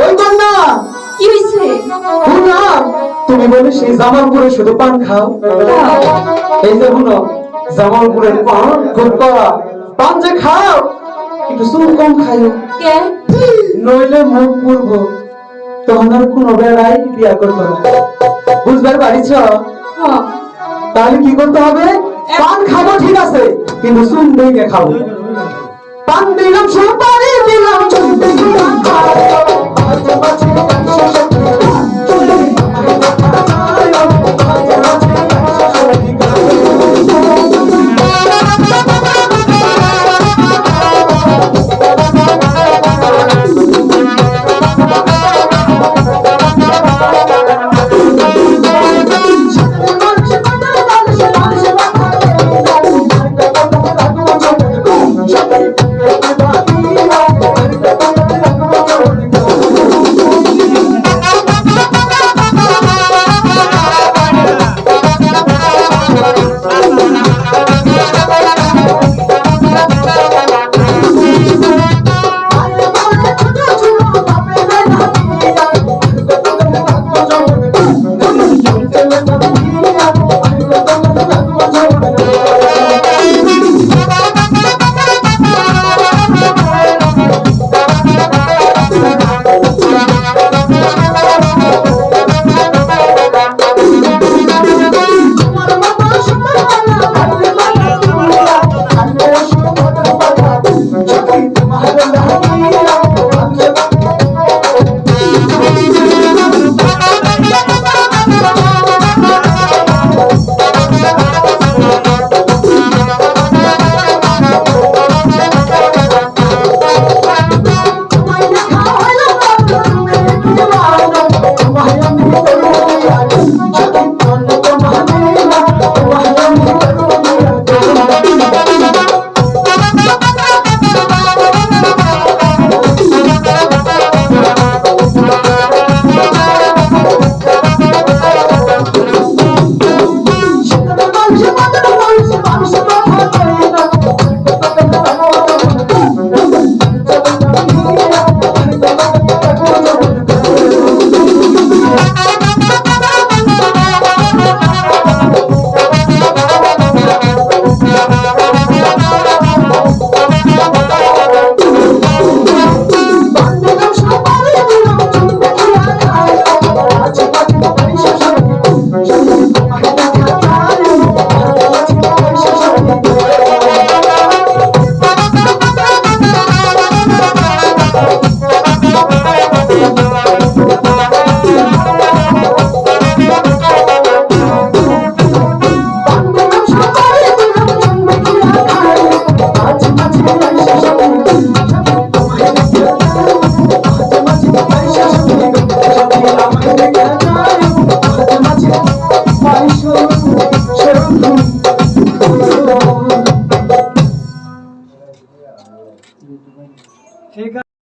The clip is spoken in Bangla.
ওই কন্যা, কি হইছে? শুনলাম তুমি বলে সেই জামালপুরে শুধু পান খাও। এই যে শুনো, জামালপুরের পান খুব কড়া। পান যে খাও একটু চুল কম খাইও, কে? নইলে মুখ পুরবো। তখন আর কোনো বেড়াই বিয়া করবো না, বুঝবার পারিছ? হ্যাঁ। তাহলে কি করতে হবে? পান খাবো ঠিক আছে, কিন্তু চুল দেখে খাবো। পান দিলাম সুপারি দিলাম চুল দিলাম।